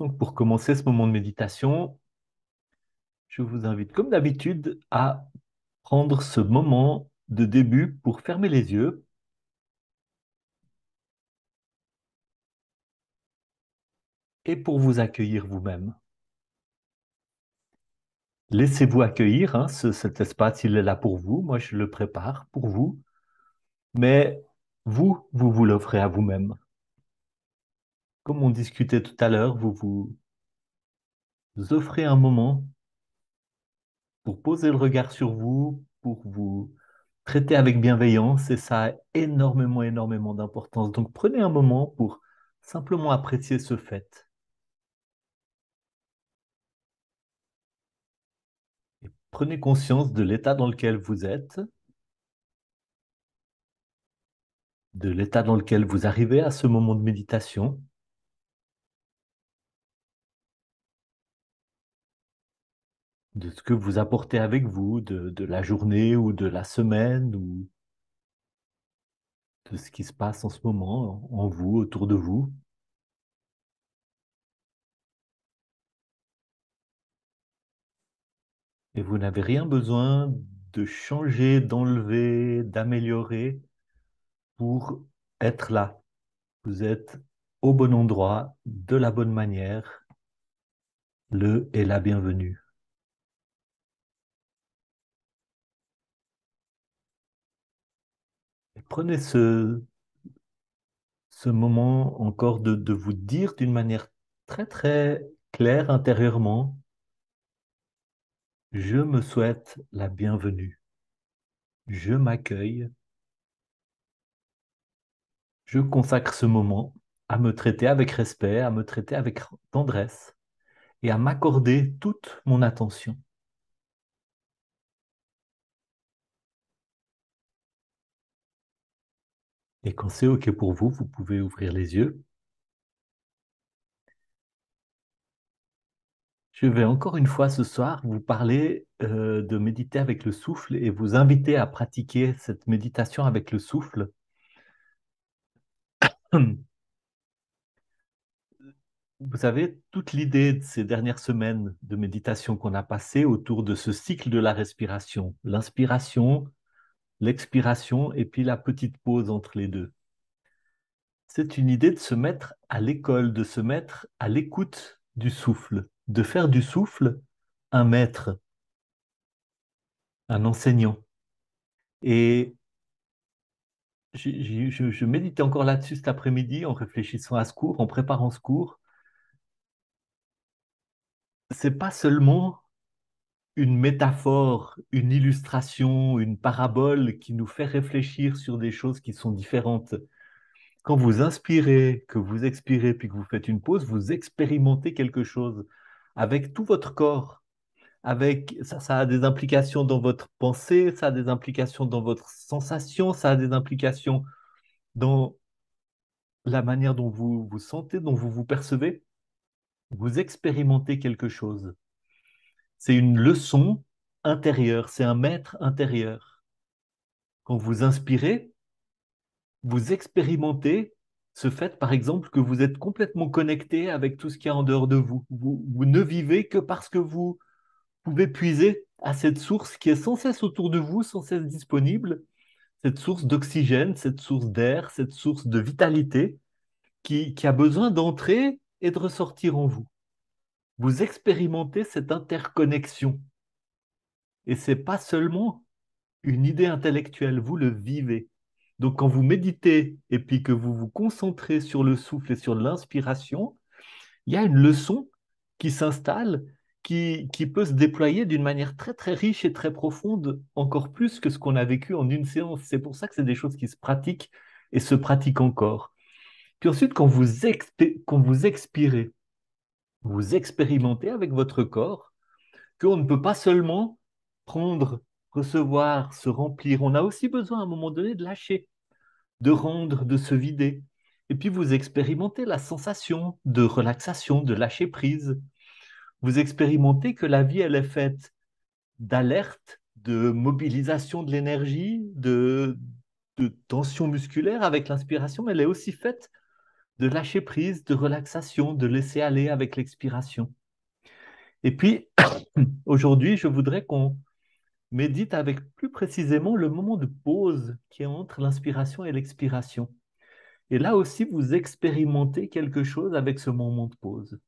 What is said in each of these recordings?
Donc, pour commencer ce moment de méditation, je vous invite, comme d'habitude, à prendre ce moment de début pour fermer les yeux et pour vous accueillir vous-même. Laissez-vous accueillir, hein, cet espace, il est là pour vous. Moi, je le prépare pour vous, mais vous l'offrez à vous-même. Comme on discutait tout à l'heure, vous offrez un moment pour poser le regard sur vous, pour vous traiter avec bienveillance, et ça a énormément, énormément d'importance. Donc prenez un moment pour simplement apprécier ce fait. Prenez conscience de l'état dans lequel vous êtes, de l'état dans lequel vous arrivez à ce moment de méditation, de ce que vous apportez avec vous, de la journée ou de la semaine, ou de ce qui se passe en ce moment en vous, autour de vous. Et vous n'avez rien besoin de changer, d'enlever, d'améliorer pour être là. Vous êtes au bon endroit, de la bonne manière, le et la bienvenue. Et prenez ce moment encore de vous dire d'une manière très très claire intérieurement, je me souhaite la bienvenue, je m'accueille, je consacre ce moment à me traiter avec respect, à me traiter avec tendresse et à m'accorder toute mon attention. Et quand c'est OK pour vous, vous pouvez ouvrir les yeux. Je vais encore une fois ce soir vous parler de méditer avec le souffle et vous inviter à pratiquer cette méditation avec le souffle. Vous savez, toute l'idée de ces dernières semaines de méditation qu'on a passées autour de ce cycle de la respiration, l'inspiration, l'expiration et puis la petite pause entre les deux. C'est une idée de se mettre à l'école, de se mettre à l'écoute du souffle, de faire du souffle un maître, un enseignant. Et je méditais encore là-dessus cet après-midi en réfléchissant à ce cours, en préparant ce cours. C'est pas seulement une métaphore, une illustration, une parabole qui nous fait réfléchir sur des choses qui sont différentes. Quand vous inspirez, que vous expirez, puis que vous faites une pause, vous expérimentez quelque chose avec tout votre corps. Avec ça a des implications dans votre pensée, ça a des implications dans votre sensation, ça a des implications dans la manière dont vous vous sentez, dont vous vous percevez. Vous expérimentez quelque chose. C'est une leçon intérieure, c'est un maître intérieur. Quand vous inspirez, vous expérimentez ce fait, par exemple, que vous êtes complètement connecté avec tout ce qu'il y a en dehors de vous. Vous ne vivez que parce que vous pouvez puiser à cette source qui est sans cesse autour de vous, sans cesse disponible, cette source d'oxygène, cette source d'air, cette source de vitalité qui a besoin d'entrer et de ressortir en vous. Vous expérimentez cette interconnexion. Et c'est pas seulement une idée intellectuelle, vous le vivez. Donc quand vous méditez et puis que vous vous concentrez sur le souffle et sur l'inspiration, il y a une leçon qui s'installe, qui peut se déployer d'une manière très très riche et très profonde, encore plus que ce qu'on a vécu en une séance. C'est pour ça que c'est des choses qui se pratiquent et se pratiquent encore. Puis ensuite, quand vous expirez, vous expérimentez avec votre corps qu'on ne peut pas seulement prendre, recevoir, se remplir. On a aussi besoin à un moment donné de lâcher, de rendre, de se vider. Et puis vous expérimentez la sensation de relaxation, de lâcher prise. Vous expérimentez que la vie, elle est faite d'alerte, de mobilisation de l'énergie, de tension musculaire avec l'inspiration, mais elle est aussi faite de lâcher prise, de relaxation, de laisser aller avec l'expiration. Et puis, aujourd'hui, je voudrais qu'on médite avec plus précisément le moment de pause qui est entre l'inspiration et l'expiration. Et là aussi, vous expérimentez quelque chose avec ce moment de pause.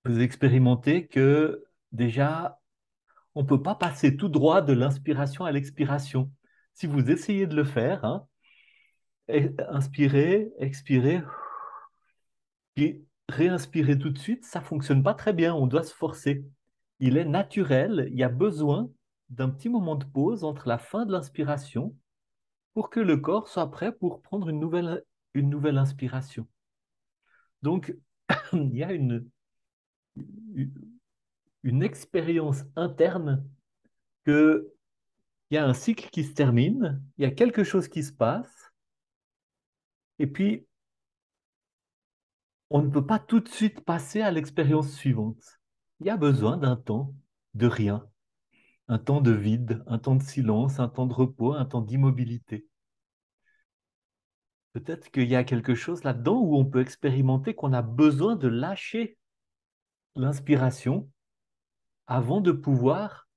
Vous expérimentez que déjà, on ne peut pas passer tout droit de l'inspiration à l'expiration. Si vous essayez de le faire, hein, inspirez, expirez, puis réinspirez tout de suite, ça ne fonctionne pas très bien, on doit se forcer. Il est naturel, il y a besoin d'un petit moment de pause entre la fin de l'inspiration pour que le corps soit prêt pour prendre une nouvelle inspiration. Donc, il y a une expérience interne que il y a un cycle qui se termine, il y a quelque chose qui se passe, et puis on ne peut pas tout de suite passer à l'expérience suivante. Il y a besoin d'un temps de rien, un temps de vide, un temps de silence, un temps de repos, un temps d'immobilité. Peut-être qu'il y a quelque chose là-dedans où on peut expérimenter qu'on a besoin de lâcher l'inspiration avant de pouvoir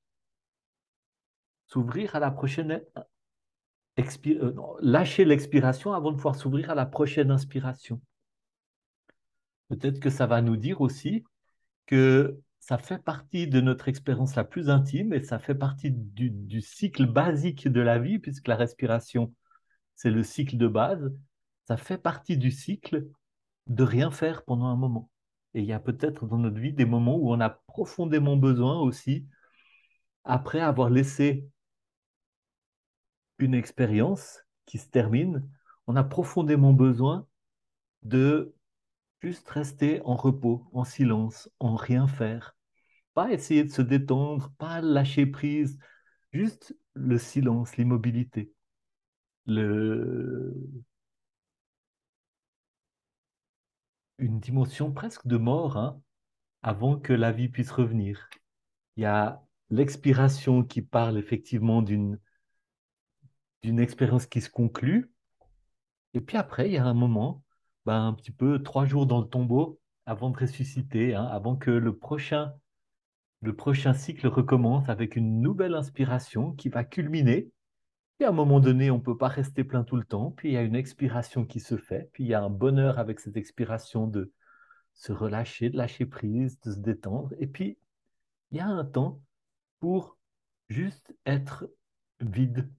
s'ouvrir à la prochaine non, lâcher l'expiration avant de pouvoir s'ouvrir à la prochaine inspiration. Peut-être que ça va nous dire aussi que ça fait partie de notre expérience la plus intime et ça fait partie du cycle basique de la vie, puisque la respiration, c'est le cycle de base. Ça fait partie du cycle de rien faire pendant un moment. Et il y a peut-être dans notre vie des moments où on a profondément besoin aussi, après avoir laissé une expérience qui se termine, on a profondément besoin de juste rester en repos, en silence, en rien faire. Pas essayer de se détendre, pas lâcher prise, juste le silence, l'immobilité, le... une dimension presque de mort, hein, avant que la vie puisse revenir. Il y a l'expiration qui parle effectivement d'une expérience qui se conclut, et puis après, il y a un moment, ben, un petit peu 3 jours dans le tombeau avant de ressusciter, hein, avant que le prochain cycle recommence avec une nouvelle inspiration qui va culminer. Et à un moment donné, on ne peut pas rester plein tout le temps, puis il y a une expiration qui se fait, puis il y a un bonheur avec cette expiration de se relâcher, de lâcher prise, de se détendre, et puis il y a un temps pour juste être vide,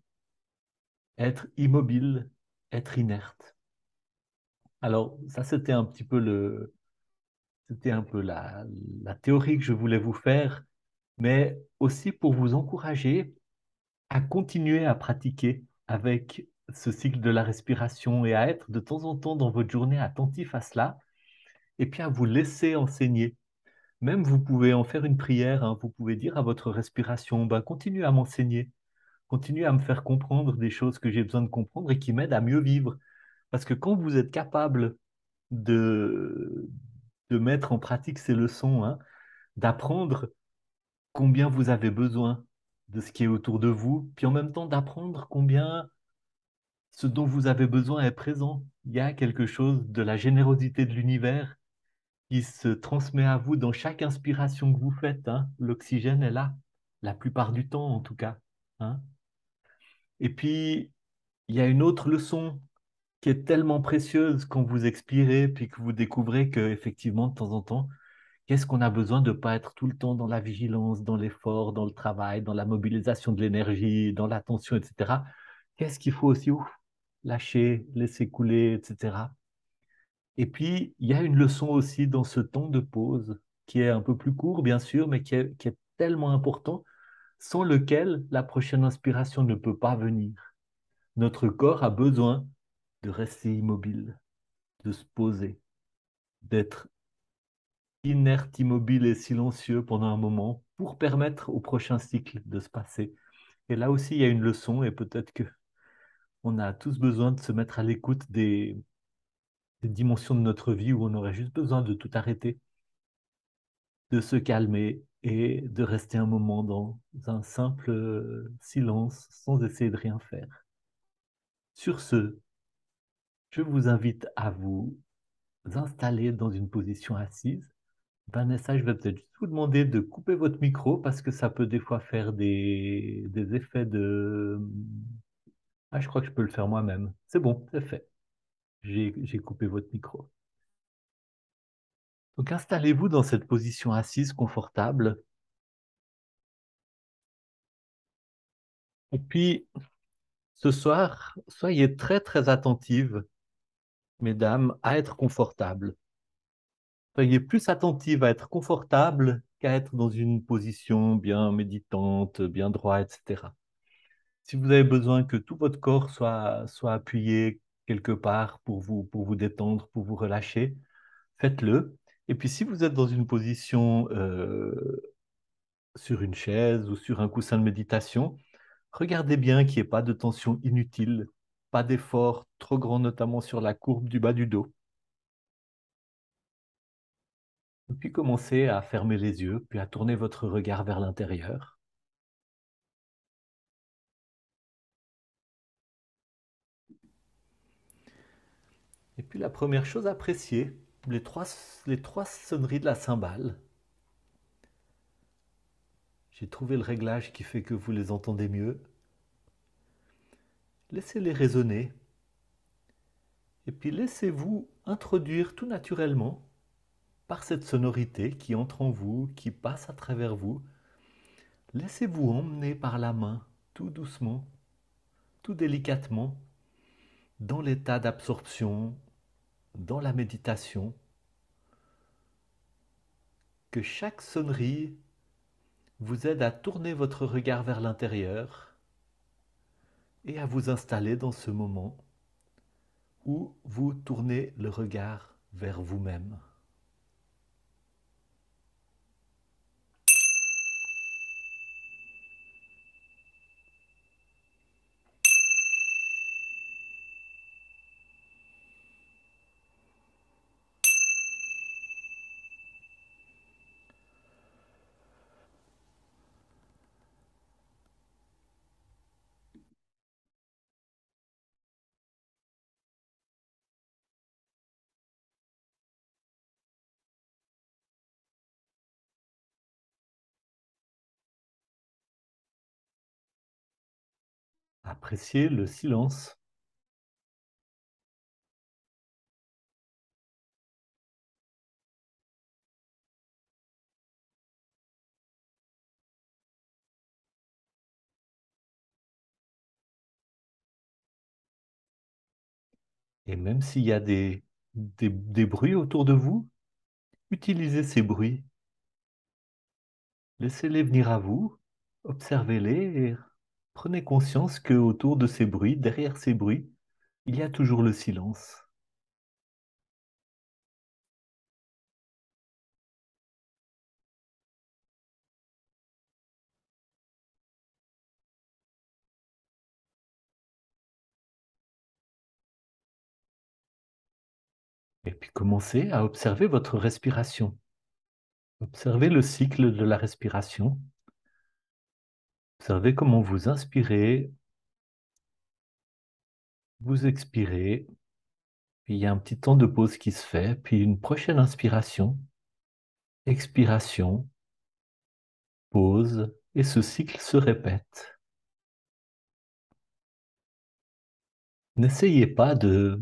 être immobile, être inerte. Alors ça, c'était un peu la théorie que je voulais vous faire, mais aussi pour vous encourager à continuer à pratiquer avec ce cycle de la respiration et à être de temps en temps dans votre journée attentif à cela et puis à vous laisser enseigner. Même vous pouvez en faire une prière, hein, vous pouvez dire à votre respiration, ben, continue à m'enseigner, continue à me faire comprendre des choses que j'ai besoin de comprendre et qui m'aident à mieux vivre. Parce que quand vous êtes capable de, de mettre en pratique ces leçons, hein, d'apprendre combien vous avez besoin de ce qui est autour de vous, puis en même temps d'apprendre combien ce dont vous avez besoin est présent. Il y a quelque chose de la générosité de l'univers qui se transmet à vous dans chaque inspiration que vous faites, hein. L'oxygène est là, la plupart du temps en tout cas, hein. Et puis, il y a une autre leçon qui est tellement précieuse quand vous expirez, puis que vous découvrez que effectivement, de temps en temps, qu'est-ce qu'on a besoin de ne pas être tout le temps dans la vigilance, dans l'effort, dans le travail, dans la mobilisation de l'énergie, dans l'attention, etc. Qu'est-ce qu'il faut aussi lâcher, laisser couler, etc. Et puis, il y a une leçon aussi dans ce temps de pause, qui est un peu plus court, bien sûr, mais qui est tellement important, sans lequel la prochaine inspiration ne peut pas venir. Notre corps a besoin de rester immobile, de se poser, d'être inerte, immobile et silencieux pendant un moment pour permettre au prochain cycle de se passer. Et là aussi, il y a une leçon et peut-être que on a tous besoin de se mettre à l'écoute des dimensions de notre vie où on aurait juste besoin de tout arrêter, de se calmer et de rester un moment dans un simple silence sans essayer de rien faire. Sur ce, Je vous invite à vous installer dans une position assise. Vanessa, je vais peut-être juste vous demander de couper votre micro parce que ça peut des fois faire des effets de... Ah, je crois que je peux le faire moi-même. C'est bon, c'est fait. J'ai coupé votre micro. Donc installez-vous dans cette position assise confortable. Et puis, ce soir, soyez très très attentives, mesdames, à être confortables. Soyez plus attentives à être confortable qu'à être dans une position bien méditante, bien droit, etc. Si vous avez besoin que tout votre corps soit appuyé quelque part pour vous détendre, pour vous relâcher, faites-le. Et puis si vous êtes dans une position sur une chaise ou sur un coussin de méditation, regardez bien qu'il n'y ait pas de tension inutile, pas d'effort trop grand, notamment sur la courbe du bas du dos. Et puis commencez à fermer les yeux, puis à tourner votre regard vers l'intérieur. Et puis la première chose, appréciez les trois sonneries de la cymbale. J'ai trouvé le réglage qui fait que vous les entendez mieux. Laissez-les résonner et puis laissez-vous introduire tout naturellement par cette sonorité qui entre en vous, qui passe à travers vous. Laissez-vous emmener par la main, tout doucement, tout délicatement, dans l'état d'absorption, dans la méditation, que chaque sonnerie vous aide à tourner votre regard vers l'intérieur et à vous installer dans ce moment où vous tournez le regard vers vous-même. Appréciez le silence. Et même s'il y a des bruits autour de vous, utilisez ces bruits. Laissez-les venir à vous, observez-les et prenez conscience que autour de ces bruits, derrière ces bruits, il y a toujours le silence. Et puis commencez à observer votre respiration. Observez le cycle de la respiration. Observez comment vous inspirez, vous expirez, puis il y a un petit temps de pause qui se fait, puis une prochaine inspiration, expiration, pause, et ce cycle se répète. N'essayez pas de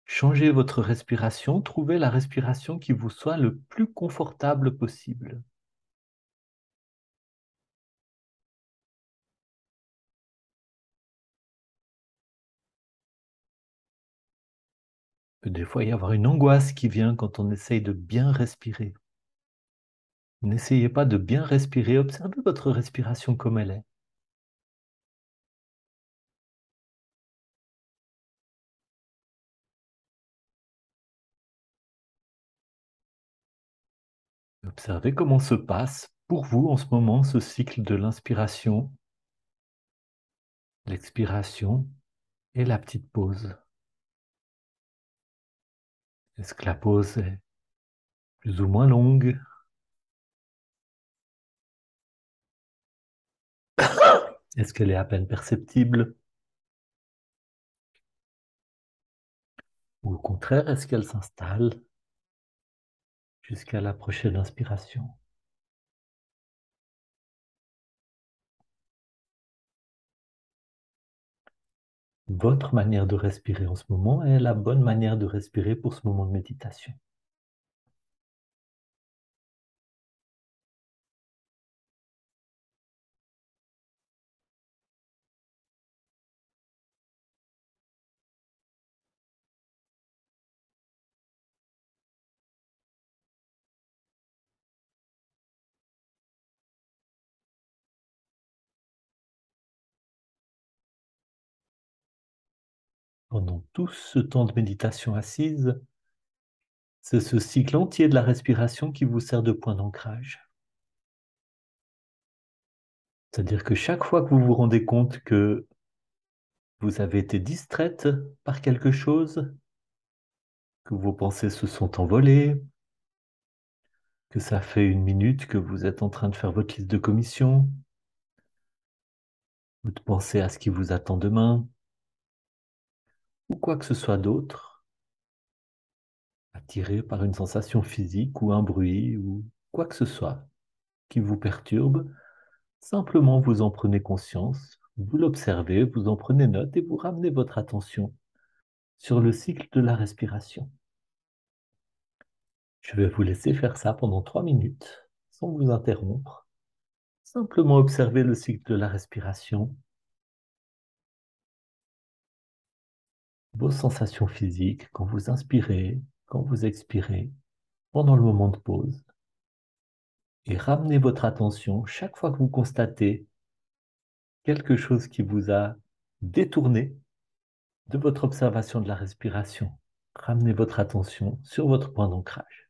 changer votre respiration, trouvez la respiration qui vous soit le plus confortable possible. Il peut des fois y avoir une angoisse qui vient quand on essaye de bien respirer. N'essayez pas de bien respirer, observez votre respiration comme elle est. Observez comment se passe pour vous en ce moment ce cycle de l'inspiration, l'expiration et la petite pause. Est-ce que la pause est plus ou moins longue? Est-ce qu'elle est à peine perceptible? Ou au contraire, est-ce qu'elle s'installe jusqu'à la prochaine inspiration? Votre manière de respirer en ce moment est la bonne manière de respirer pour ce moment de méditation. Pendant tout ce temps de méditation assise, c'est ce cycle entier de la respiration qui vous sert de point d'ancrage. C'est-à-dire que chaque fois que vous vous rendez compte que vous avez été distraite par quelque chose, que vos pensées se sont envolées, que ça fait une minute que vous êtes en train de faire votre liste de commissions, ou de penser à ce qui vous attend demain, ou quoi que ce soit d'autre, attiré par une sensation physique ou un bruit ou quoi que ce soit qui vous perturbe, simplement vous en prenez conscience, vous l'observez, vous en prenez note et vous ramenez votre attention sur le cycle de la respiration. Je vais vous laisser faire ça pendant 3 minutes sans vous interrompre. Simplement observer le cycle de la respiration, vos sensations physiques quand vous inspirez, quand vous expirez, pendant le moment de pause. Et ramenez votre attention chaque fois que vous constatez quelque chose qui vous a détourné de votre observation de la respiration. Ramenez votre attention sur votre point d'ancrage.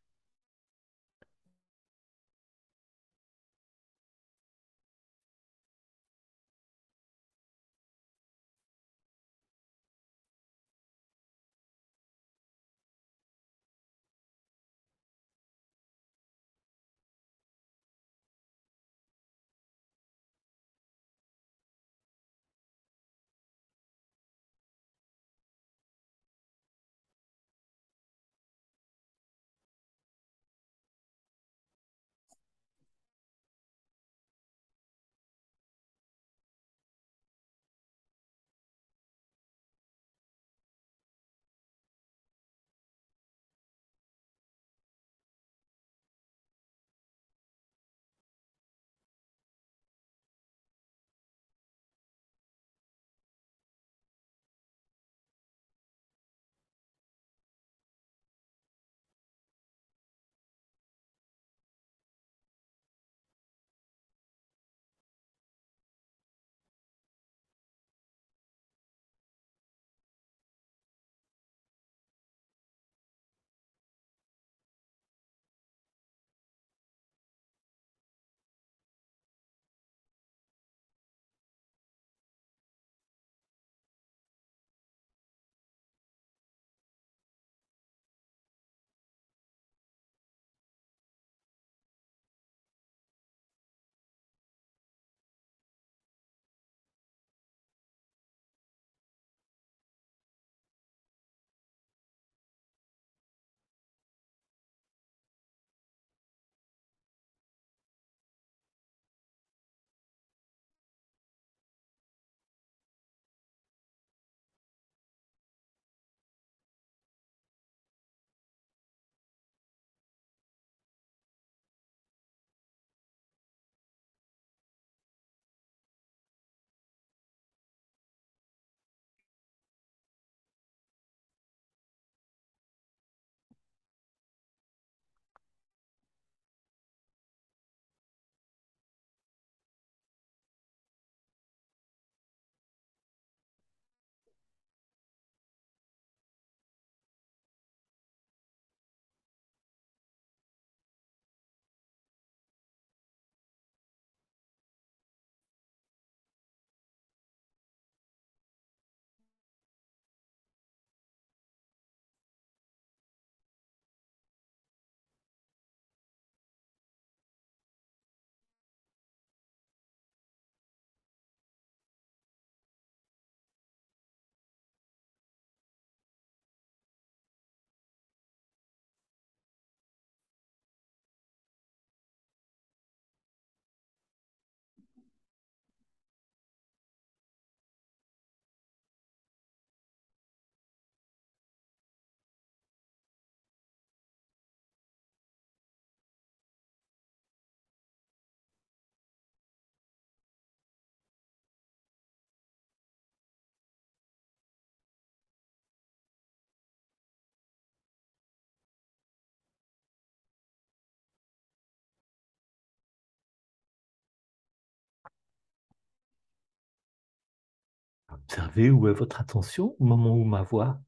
Observez où est votre attention au moment où ma voix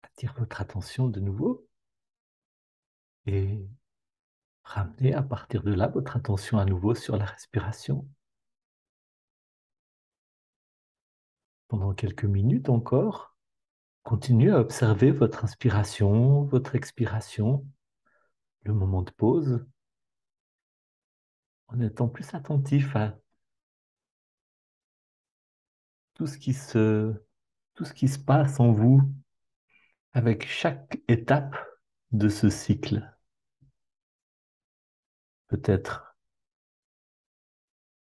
attire votre attention de nouveau et ramenez à partir de là votre attention à nouveau sur la respiration. Pendant quelques minutes encore, continuez à observer votre inspiration, votre expiration, le moment de pause, en étant plus attentif à tout ce qui se, tout ce qui se passe en vous avec chaque étape de ce cycle. Peut-être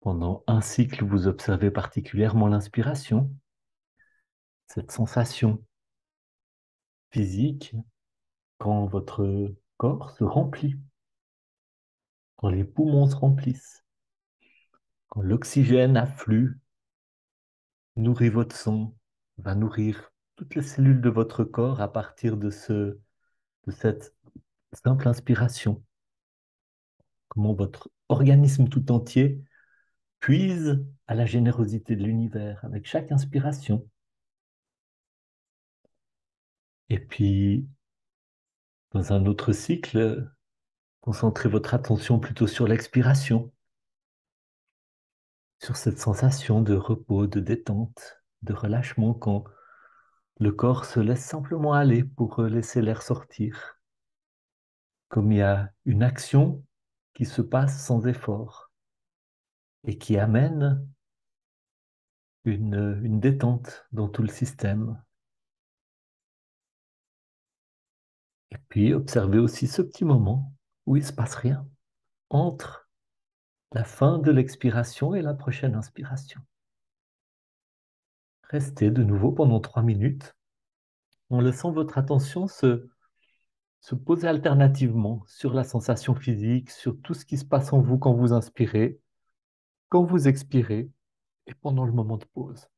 pendant un cycle, vous observez particulièrement l'inspiration, cette sensation physique quand votre corps se remplit, quand les poumons se remplissent, quand l'oxygène afflue, nourrit votre sang, va nourrir toutes les cellules de votre corps à partir de cette simple inspiration. Comment votre organisme tout entier puise à la générosité de l'univers avec chaque inspiration. Et puis, dans un autre cycle, concentrez votre attention plutôt sur l'expiration, sur cette sensation de repos, de détente, de relâchement quand le corps se laisse simplement aller pour laisser l'air sortir, comme il y a une action qui se passe sans effort et qui amène une détente dans tout le système. Et puis, observez aussi ce petit moment où il ne se passe rien entre la fin de l'expiration et la prochaine inspiration. Restez de nouveau pendant 3 minutes en laissant votre attention se poser alternativement sur la sensation physique, sur tout ce qui se passe en vous quand vous inspirez, quand vous expirez et pendant le moment de pause.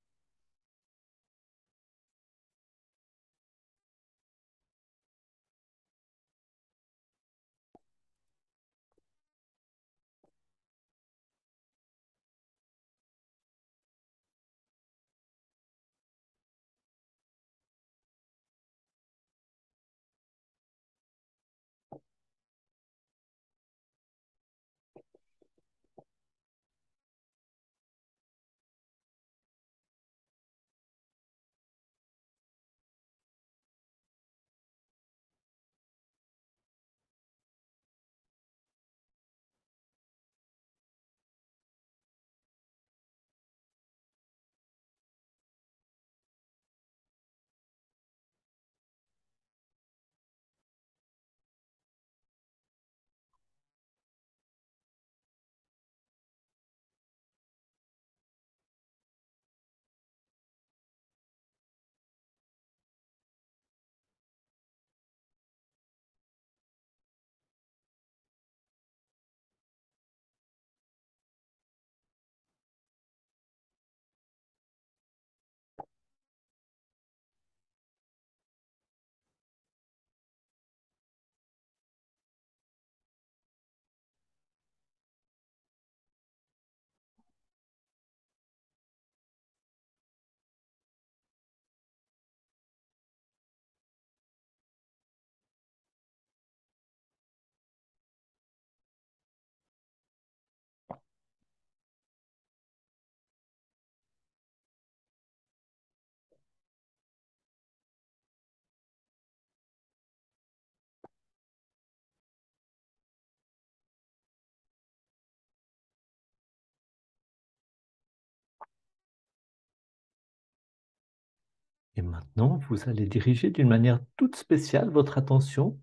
Et maintenant, vous allez diriger d'une manière toute spéciale votre attention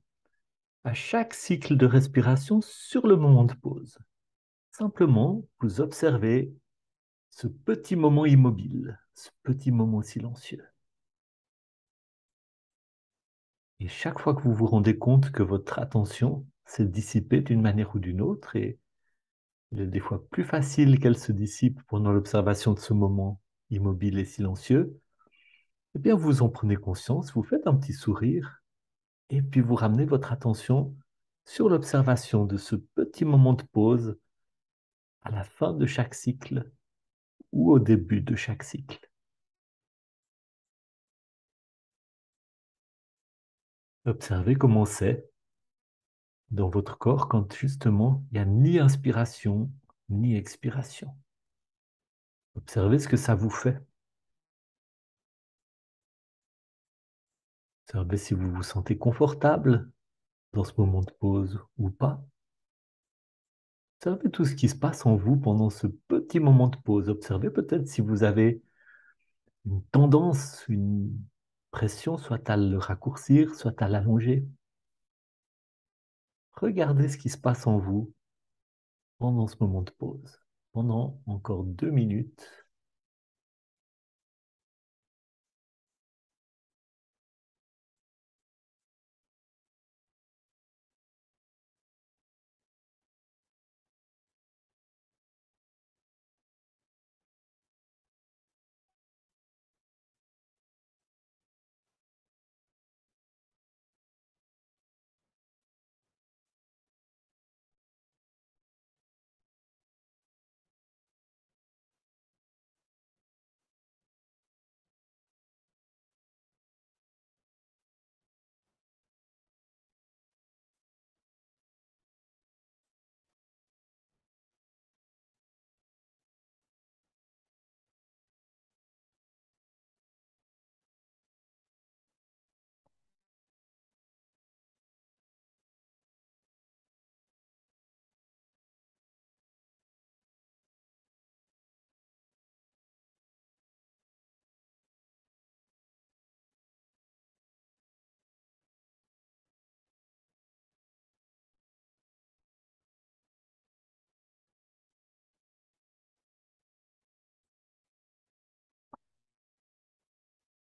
à chaque cycle de respiration sur le moment de pause. Simplement, vous observez ce petit moment immobile, ce petit moment silencieux. Et chaque fois que vous vous rendez compte que votre attention s'est dissipée d'une manière ou d'une autre, et il est des fois plus facile qu'elle se dissipe pendant l'observation de ce moment immobile et silencieux, eh bien vous en prenez conscience, vous faites un petit sourire, et puis vous ramenez votre attention sur l'observation de ce petit moment de pause à la fin de chaque cycle ou au début de chaque cycle. Observez comment c'est dans votre corps quand justement il n'y a ni inspiration ni expiration. Observez ce que ça vous fait. Observez si vous vous sentez confortable dans ce moment de pause ou pas. Observez tout ce qui se passe en vous pendant ce petit moment de pause. Observez peut-être si vous avez une tendance, une pression, soit à le raccourcir, soit à l'allonger. Regardez ce qui se passe en vous pendant ce moment de pause. Pendant encore 2 minutes.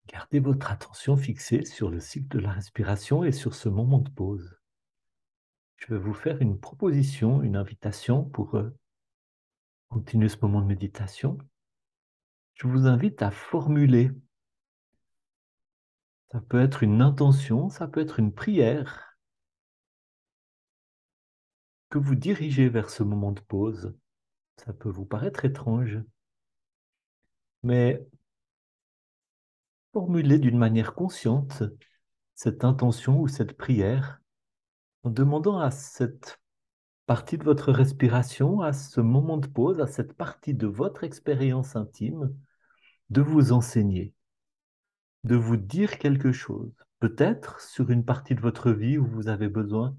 Gardez votre attention fixée sur le cycle de la respiration et sur ce moment de pause. Je vais vous faire une proposition, une invitation pour continuer ce moment de méditation. Je vous invite à formuler. Ça peut être une intention, ça peut être une prière que vous dirigez vers ce moment de pause. Ça peut vous paraître étrange, mais formulez d'une manière consciente cette intention ou cette prière en demandant à cette partie de votre respiration, à ce moment de pause, à cette partie de votre expérience intime, de vous enseigner, de vous dire quelque chose. Peut-être sur une partie de votre vie où vous avez besoin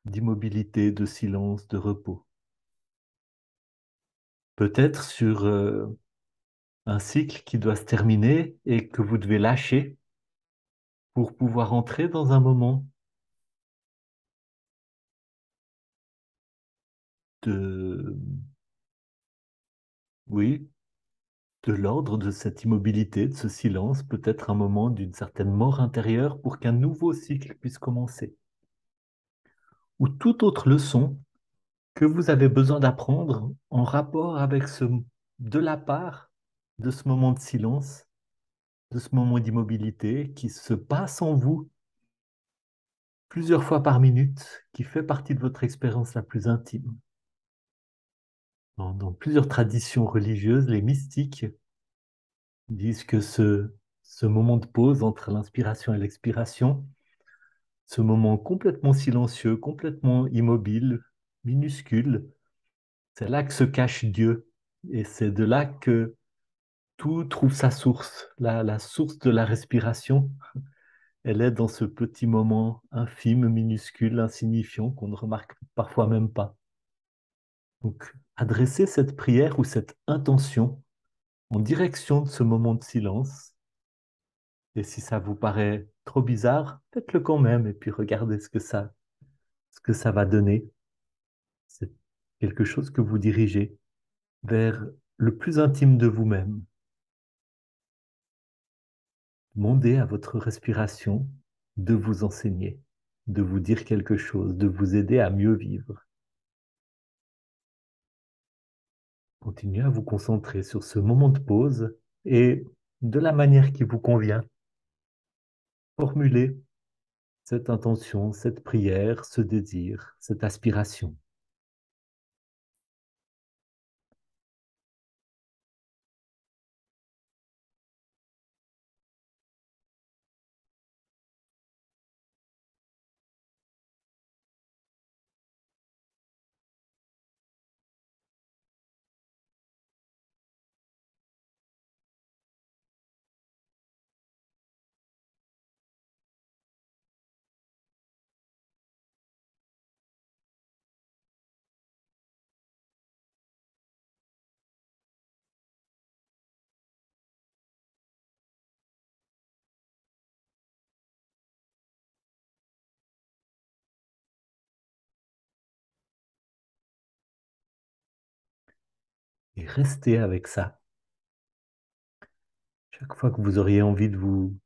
d'immobilité, de silence, de repos. Peut-être sur un cycle qui doit se terminer et que vous devez lâcher pour pouvoir entrer dans un moment de, oui, de l'ordre de cette immobilité, de ce silence, peut-être un moment d'une certaine mort intérieure pour qu'un nouveau cycle puisse commencer. Ou toute autre leçon que vous avez besoin d'apprendre en rapport avec de la part de ce moment de silence, de ce moment d'immobilité qui se passe en vous plusieurs fois par minute, qui fait partie de votre expérience la plus intime. Dans plusieurs traditions religieuses, les mystiques disent que ce moment de pause entre l'inspiration et l'expiration, ce moment complètement silencieux, complètement immobile, minuscule, c'est là que se cache Dieu. Et c'est de là que tout trouve sa source. La source de la respiration, elle est dans ce petit moment infime, minuscule, insignifiant, qu'on ne remarque parfois même pas. Donc, adressez cette prière ou cette intention en direction de ce moment de silence. Et si ça vous paraît trop bizarre, faites-le quand même et puis regardez ce que ça va donner. C'est quelque chose que vous dirigez vers le plus intime de vous-même. Demandez à votre respiration de vous enseigner, de vous dire quelque chose, de vous aider à mieux vivre. Continuez à vous concentrer sur ce moment de pause et de la manière qui vous convient, formulez cette intention, cette prière, ce désir, cette aspiration. et restez avec ça. Chaque fois que vous auriez envie de vous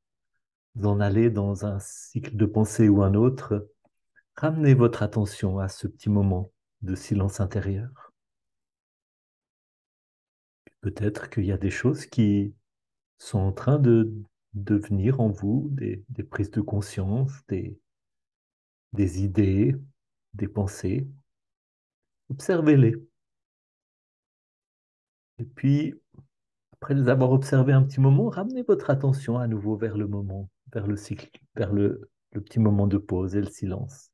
en aller dans un cycle de pensée ou un autre, ramenez votre attention à ce petit moment de silence intérieur. Peut-être qu'il y a des choses qui sont en train de devenir en vous des prises de conscience, des idées, des pensées. Observez-les. Et puis, après les avoir observés un petit moment, ramenez votre attention à nouveau vers le moment, vers le cycle, vers le petit moment de pause et le silence.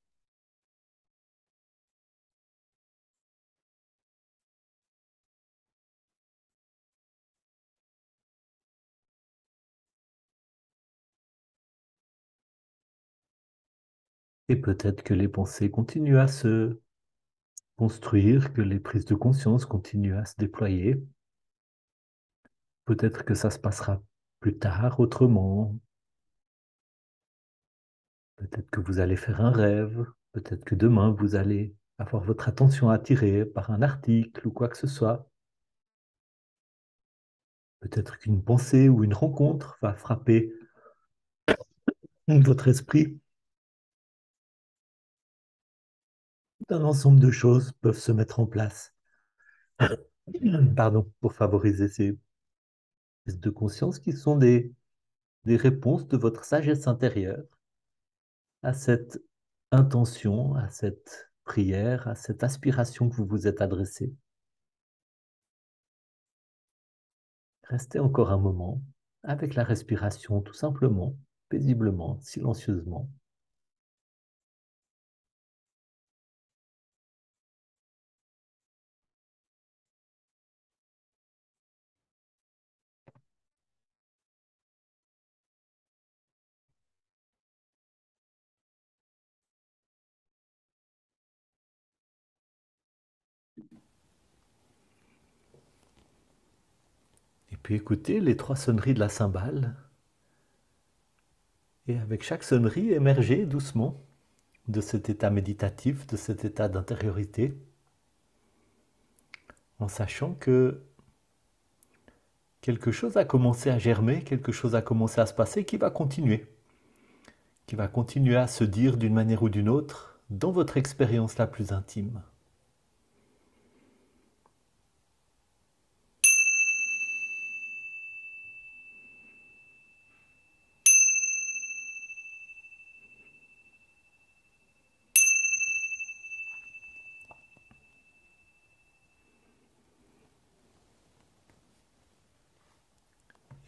Et peut-être que les pensées continuent à se construire, que les prises de conscience continuent à se déployer. Peut-être que ça se passera plus tard, autrement. Peut-être que vous allez faire un rêve. Peut-être que demain, vous allez avoir votre attention attirée par un article ou quoi que ce soit. Peut-être qu'une pensée ou une rencontre va frapper votre esprit. Un ensemble de choses peuvent se mettre en place, pardon, pour favoriser ces prises de conscience qui sont des réponses de votre sagesse intérieure à cette intention, à cette prière, à cette aspiration que vous vous êtes adressée. Restez encore un moment avec la respiration, tout simplement, paisiblement, silencieusement. Et puis écoutez les trois sonneries de la cymbale. Et avec chaque sonnerie, émergez doucement de cet état méditatif, de cet état d'intériorité, en sachant que quelque chose a commencé à germer, quelque chose a commencé à se passer qui va continuer à se dire d'une manière ou d'une autre dans votre expérience la plus intime.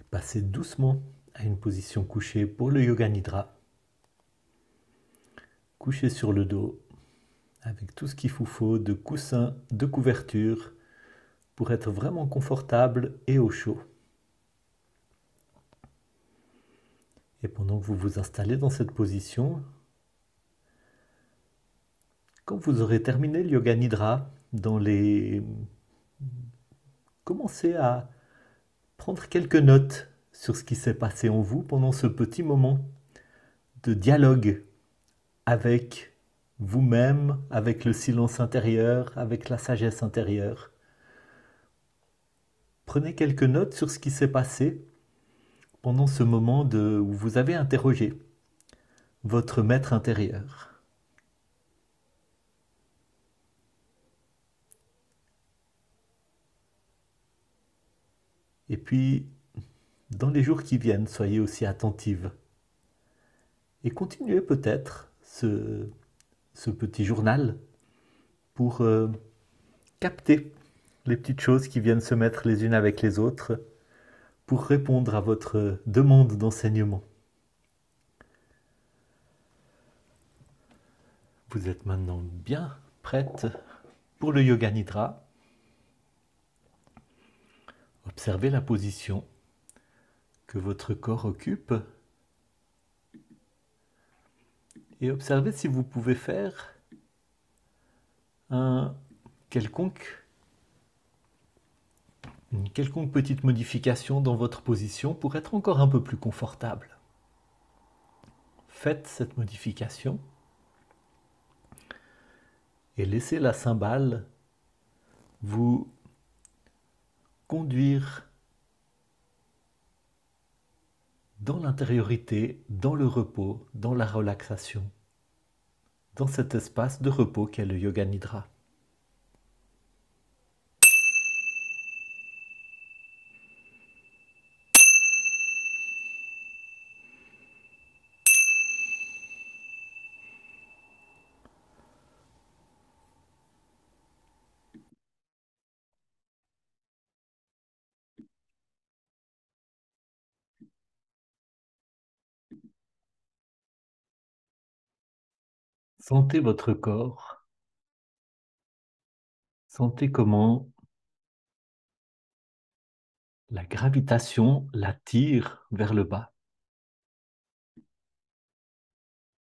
Et passez doucement à une position couchée pour le Yoga Nidra. Couché sur le dos, avec tout ce qu'il vous faut de coussins, de couverture, pour être vraiment confortable et au chaud. Et pendant que vous vous installez dans cette position, quand vous aurez terminé le Yoga Nidra, commencez à prendre quelques notes sur ce qui s'est passé en vous pendant ce petit moment de dialogue avec vous-même, avec le silence intérieur, avec la sagesse intérieure. Prenez quelques notes sur ce qui s'est passé pendant ce moment où vous avez interrogé votre maître intérieur. Et puis, dans les jours qui viennent, soyez aussi attentive. Et continuez peut-être ce petit journal pour capter les petites choses qui viennent se mettre les unes avec les autres pour répondre à votre demande d'enseignement. Vous êtes maintenant bien prête pour le Yoga Nidra. Observez la position que votre corps occupe et observez si vous pouvez faire une quelconque petite modification dans votre position pour être encore un peu plus confortable. Faites cette modification et laissez la cymbale vous conduire dans l'intériorité, dans le repos, dans la relaxation, dans cet espace de repos qu'est le Yoga Nidra. Sentez votre corps, sentez comment la gravitation l'attire vers le bas.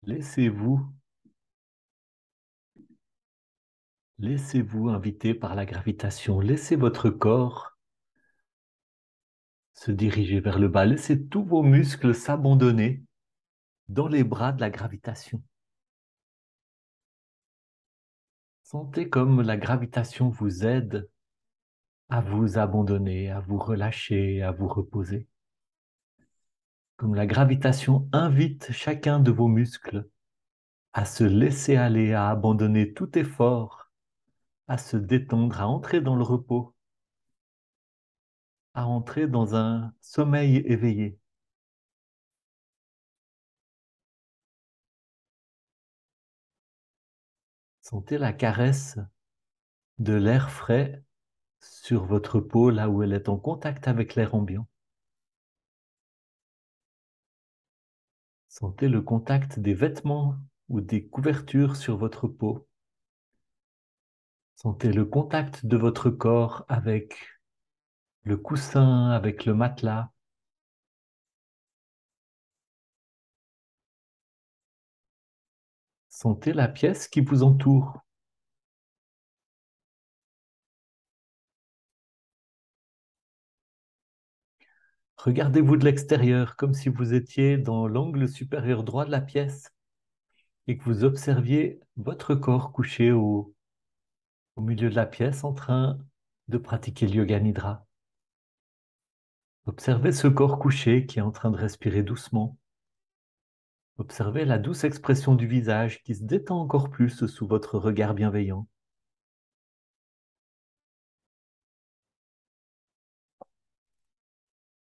Laissez-vous, laissez-vous inviter par la gravitation. Laissez votre corps se diriger vers le bas. Laissez tous vos muscles s'abandonner dans les bras de la gravitation. Sentez comme la gravitation vous aide à vous abandonner, à vous relâcher, à vous reposer. Comme la gravitation invite chacun de vos muscles à se laisser aller, à abandonner tout effort, à se détendre, à entrer dans le repos, à entrer dans un sommeil éveillé. Sentez la caresse de l'air frais sur votre peau, là où elle est en contact avec l'air ambiant. Sentez le contact des vêtements ou des couvertures sur votre peau. Sentez le contact de votre corps avec le coussin, avec le matelas. Sentez la pièce qui vous entoure. Regardez-vous de l'extérieur comme si vous étiez dans l'angle supérieur droit de la pièce et que vous observiez votre corps couché au milieu de la pièce en train de pratiquer le yoga nidra. Observez ce corps couché qui est en train de respirer doucement. Observez la douce expression du visage qui se détend encore plus sous votre regard bienveillant.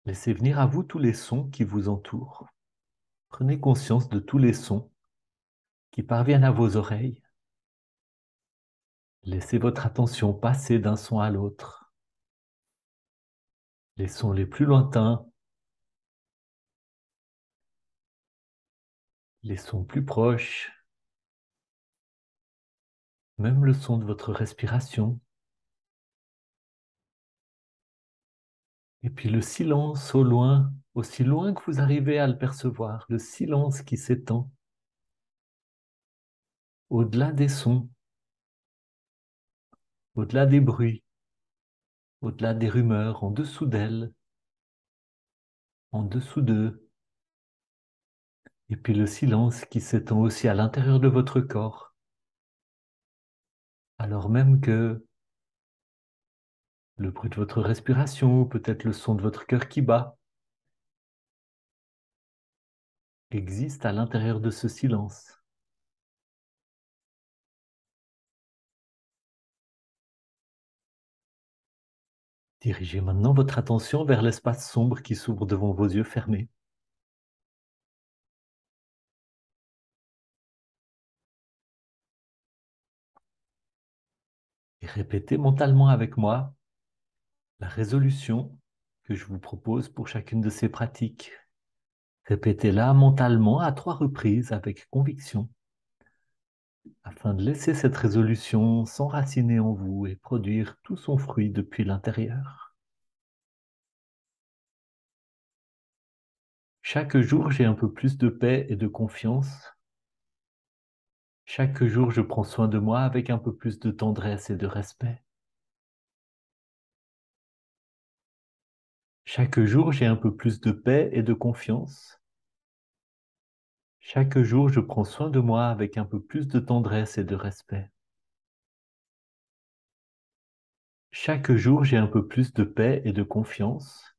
Laissez venir à vous tous les sons qui vous entourent. Prenez conscience de tous les sons qui parviennent à vos oreilles. Laissez votre attention passer d'un son à l'autre. Les sons les plus lointains, les sons plus proches, même le son de votre respiration. Et puis le silence au loin, aussi loin que vous arrivez à le percevoir, le silence qui s'étend au-delà des sons, au-delà des bruits, au-delà des rumeurs, en dessous d'elles, en dessous d'eux. Et puis le silence qui s'étend aussi à l'intérieur de votre corps, alors même que le bruit de votre respiration, ou peut-être le son de votre cœur qui bat, existe à l'intérieur de ce silence. Dirigez maintenant votre attention vers l'espace sombre qui s'ouvre devant vos yeux fermés. Et répétez mentalement avec moi la résolution que je vous propose pour chacune de ces pratiques. Répétez-la mentalement à 3 reprises avec conviction, afin de laisser cette résolution s'enraciner en vous et produire tout son fruit depuis l'intérieur. Chaque jour, j'ai un peu plus de paix et de confiance. Chaque jour, je prends soin de moi avec un peu plus de tendresse et de respect. Chaque jour, j'ai un peu plus de paix et de confiance. Chaque jour, je prends soin de moi avec un peu plus de tendresse et de respect. Chaque jour, j'ai un peu plus de paix et de confiance.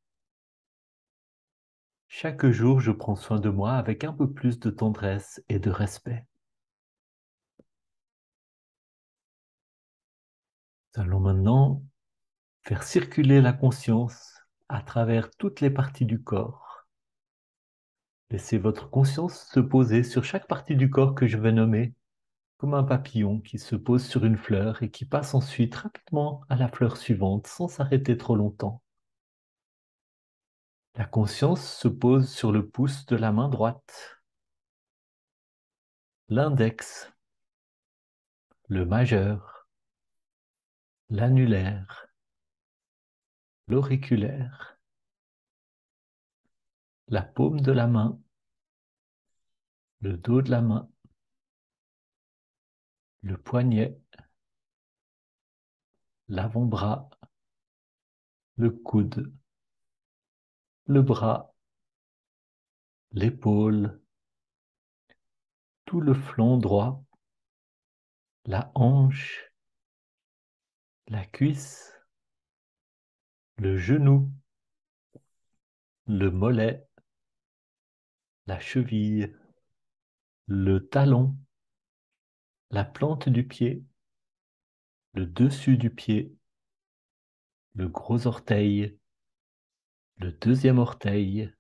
Chaque jour, je prends soin de moi avec un peu plus de tendresse et de respect. Nous allons maintenant faire circuler la conscience à travers toutes les parties du corps. Laissez votre conscience se poser sur chaque partie du corps que je vais nommer, comme un papillon qui se pose sur une fleur et qui passe ensuite rapidement à la fleur suivante sans s'arrêter trop longtemps. La conscience se pose sur le pouce de la main droite, l'index, le majeur, l'annulaire, l'auriculaire, la paume de la main, le dos de la main, le poignet, l'avant-bras, le coude, le bras, l'épaule, tout le flanc droit, la hanche, la cuisse, le genou, le mollet, la cheville, le talon, la plante du pied, le dessus du pied, le gros orteil, le deuxième orteil,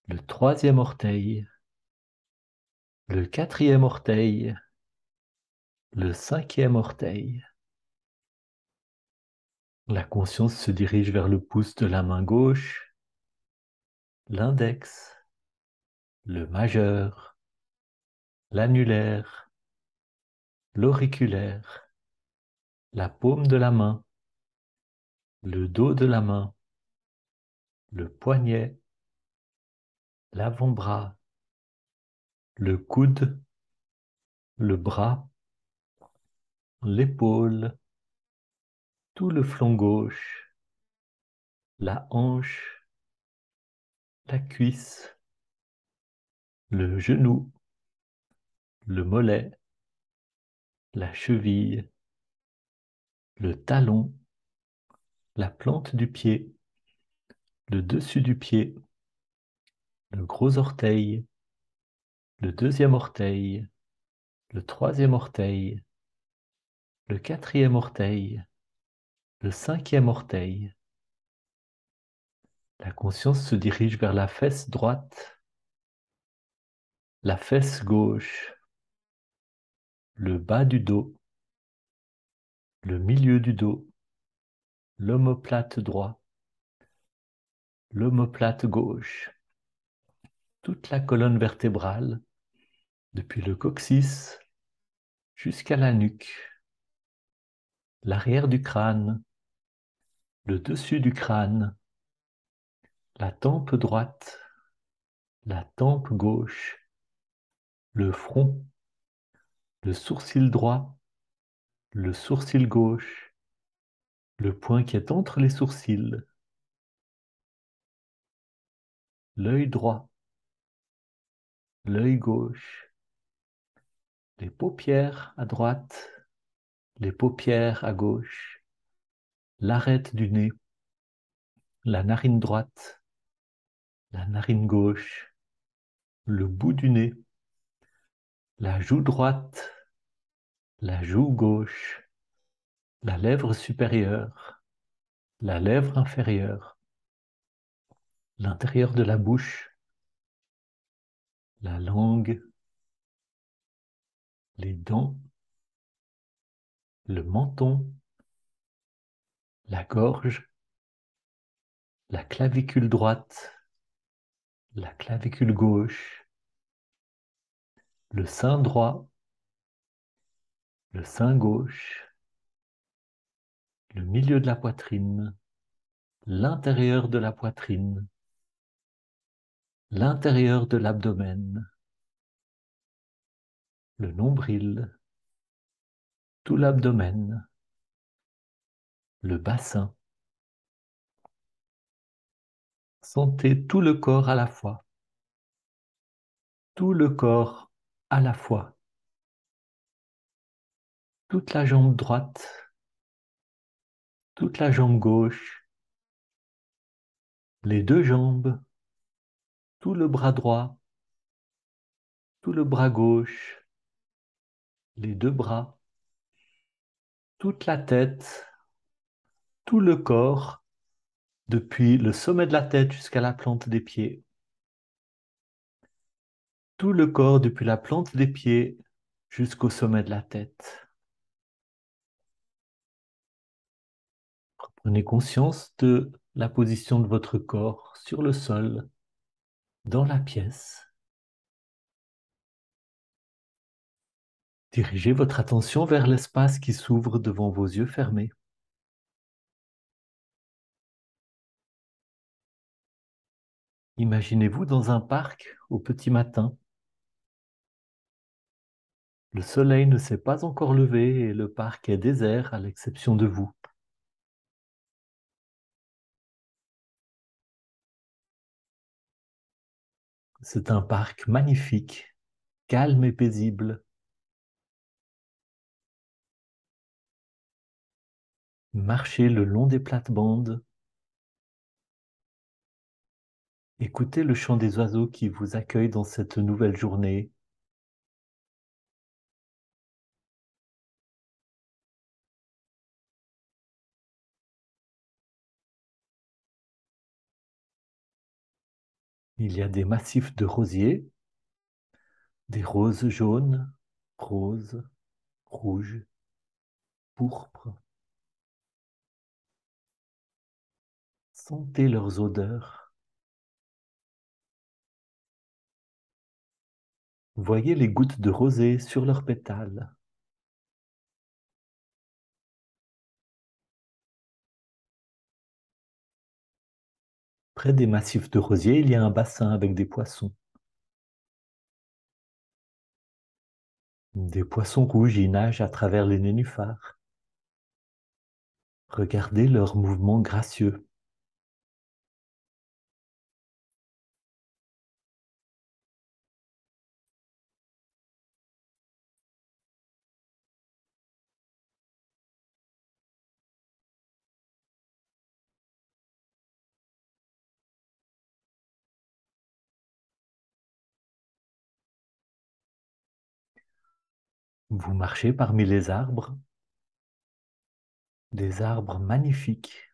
le troisième orteil, le quatrième orteil, le cinquième orteil. La conscience se dirige vers le pouce de la main gauche, l'index, le majeur, l'annulaire, l'auriculaire, la paume de la main, le dos de la main, le poignet, l'avant-bras, le coude, le bras, l'épaule, tout le flanc gauche, la hanche, la cuisse, le genou, le mollet, la cheville, le talon, la plante du pied, le dessus du pied, le gros orteil, le deuxième orteil, le troisième orteil, le quatrième orteil, le cinquième orteil. La conscience se dirige vers la fesse droite, la fesse gauche, le bas du dos, le milieu du dos, l'omoplate droit, l'omoplate gauche, toute la colonne vertébrale, depuis le coccyx jusqu'à la nuque, l'arrière du crâne, le dessus du crâne, la tempe droite, la tempe gauche, le front, le sourcil droit, le sourcil gauche, le point qui est entre les sourcils, l'œil droit, l'œil gauche, les paupières à droite, les paupières à gauche, l'arête du nez, la narine droite, la narine gauche, le bout du nez, la joue droite, la joue gauche, la lèvre supérieure, la lèvre inférieure, l'intérieur de la bouche, la langue, les dents, le menton, la gorge, la clavicule droite, la clavicule gauche, le sein droit, le sein gauche, le milieu de la poitrine, l'intérieur de la poitrine, l'intérieur de l'abdomen, le nombril, tout l'abdomen, le bassin. Sentez tout le corps à la fois, tout le corps à la fois, toute la jambe droite, toute la jambe gauche, les deux jambes, tout le bras droit, tout le bras gauche, les deux bras, toute la tête, tout le corps, depuis le sommet de la tête jusqu'à la plante des pieds. Tout le corps depuis la plante des pieds jusqu'au sommet de la tête. Prenez conscience de la position de votre corps sur le sol, dans la pièce. Dirigez votre attention vers l'espace qui s'ouvre devant vos yeux fermés. Imaginez-vous dans un parc au petit matin. Le soleil ne s'est pas encore levé et le parc est désert à l'exception de vous. C'est un parc magnifique, calme et paisible. Marchez le long des plates-bandes. Écoutez le chant des oiseaux qui vous accueillent dans cette nouvelle journée. Il y a des massifs de rosiers, des roses jaunes, roses, rouges, pourpres. Sentez leurs odeurs. Voyez les gouttes de rosée sur leurs pétales. Près des massifs de rosiers, il y a un bassin avec des poissons. Des poissons rouges y nagent à travers les nénuphars. Regardez leurs mouvements gracieux. Vous marchez parmi les arbres, des arbres magnifiques,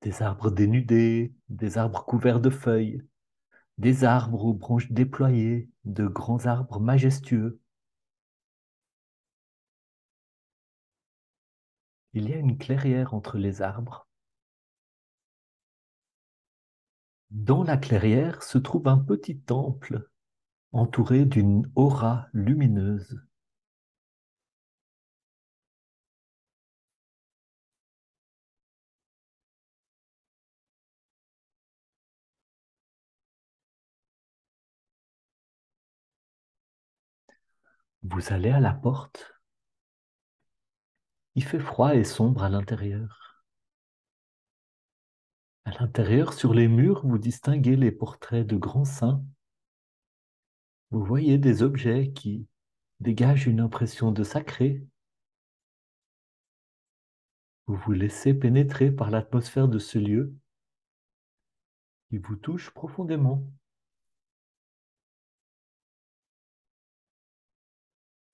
des arbres dénudés, des arbres couverts de feuilles, des arbres aux branches déployées, de grands arbres majestueux. Il y a une clairière entre les arbres. Dans la clairière se trouve un petit temple entouré d'une aura lumineuse. Vous allez à la porte. Il fait froid et sombre à l'intérieur. À l'intérieur, sur les murs, vous distinguez les portraits de grands saints. Vous voyez des objets qui dégagent une impression de sacré. Vous vous laissez pénétrer par l'atmosphère de ce lieu qui vous touche profondément.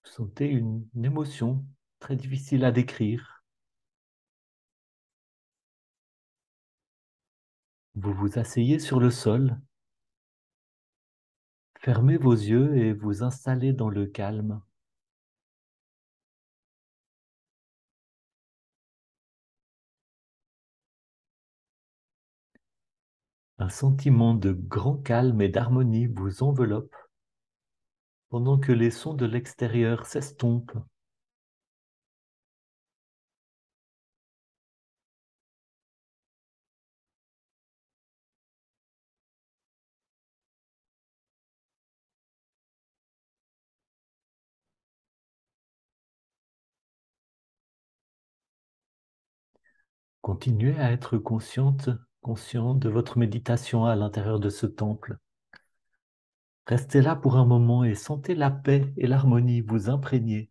Vous sentez une émotion très difficile à décrire. Vous vous asseyez sur le sol, fermez vos yeux et vous installez dans le calme. Un sentiment de grand calme et d'harmonie vous enveloppe pendant que les sons de l'extérieur s'estompent. Continuez à être conscient de votre méditation à l'intérieur de ce temple. Restez là pour un moment et sentez la paix et l'harmonie vous imprégner.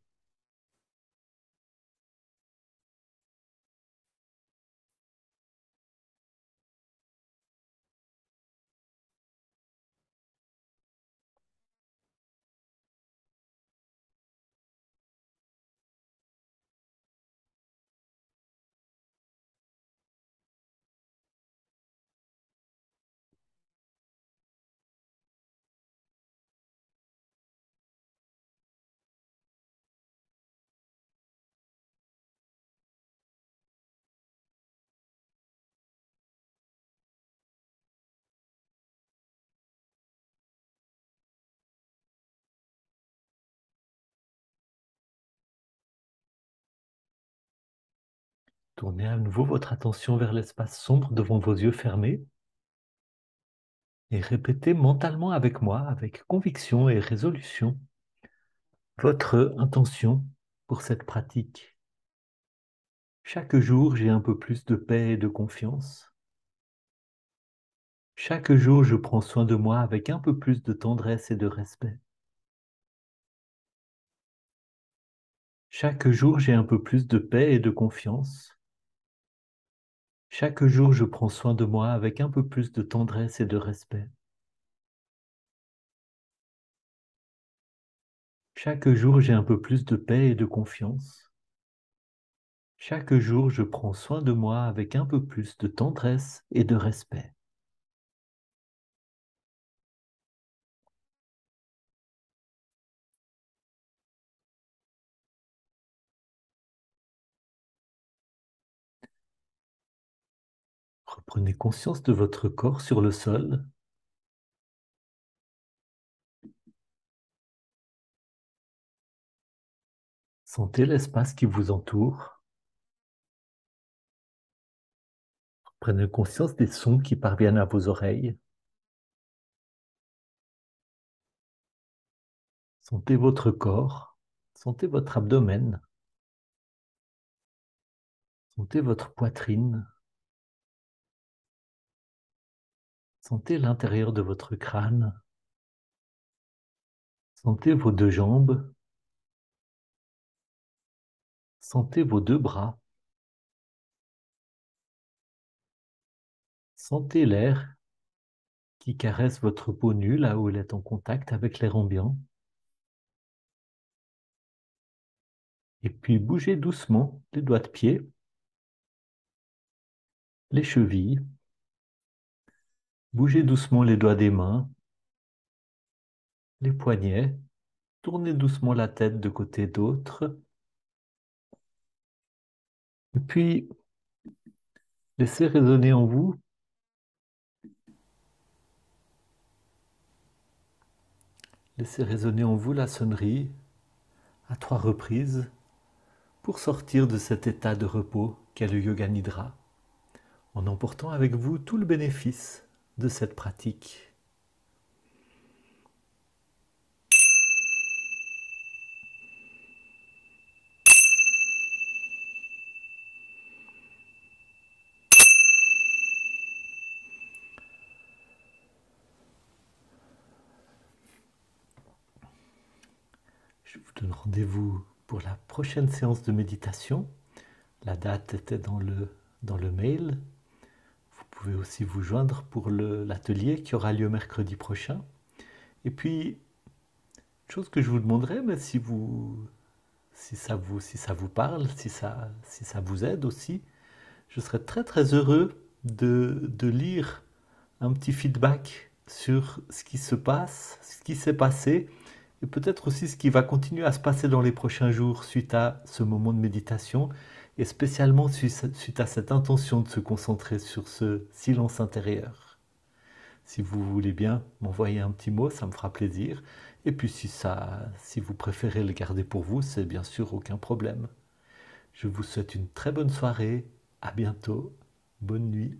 Tournez à nouveau votre attention vers l'espace sombre devant vos yeux fermés et répétez mentalement avec moi, avec conviction et résolution, votre intention pour cette pratique. Chaque jour, j'ai un peu plus de paix et de confiance. Chaque jour, je prends soin de moi avec un peu plus de tendresse et de respect. Chaque jour, j'ai un peu plus de paix et de confiance. Chaque jour, je prends soin de moi avec un peu plus de tendresse et de respect. Chaque jour, j'ai un peu plus de paix et de confiance. Chaque jour, je prends soin de moi avec un peu plus de tendresse et de respect. Reprenez conscience de votre corps sur le sol. Sentez l'espace qui vous entoure. Prenez conscience des sons qui parviennent à vos oreilles. Sentez votre corps. Sentez votre abdomen. Sentez votre poitrine. Sentez l'intérieur de votre crâne. Sentez vos deux jambes. Sentez vos deux bras. Sentez l'air qui caresse votre peau nue là où elle est en contact avec l'air ambiant. Et puis bougez doucement les doigts de pied, les chevilles. Bougez doucement les doigts des mains, les poignets. Tournez doucement la tête de côté d'autre. Et puis laissez résonner en vous. Laissez résonner en vous la sonnerie à 3 reprises pour sortir de cet état de repos qu'est le Yoga Nidra, en emportant avec vous tout le bénéfice de cette pratique. Je vous donne rendez-vous pour la prochaine séance de méditation. La date était dans le mail. Vous pouvez aussi vous joindre pour l'atelier qui aura lieu mercredi prochain. Et puis, une chose que je vous demanderai, mais si ça vous parle, si ça vous aide aussi, je serais très très heureux de lire un petit feedback sur ce qui se passe, ce qui s'est passé, et peut-être aussi ce qui va continuer à se passer dans les prochains jours suite à ce moment de méditation, et spécialement suite à cette intention de se concentrer sur ce silence intérieur. Si vous voulez bien m'envoyer un petit mot, ça me fera plaisir. Et puis si vous préférez le garder pour vous, c'est bien sûr aucun problème. Je vous souhaite une très bonne soirée, à bientôt, bonne nuit.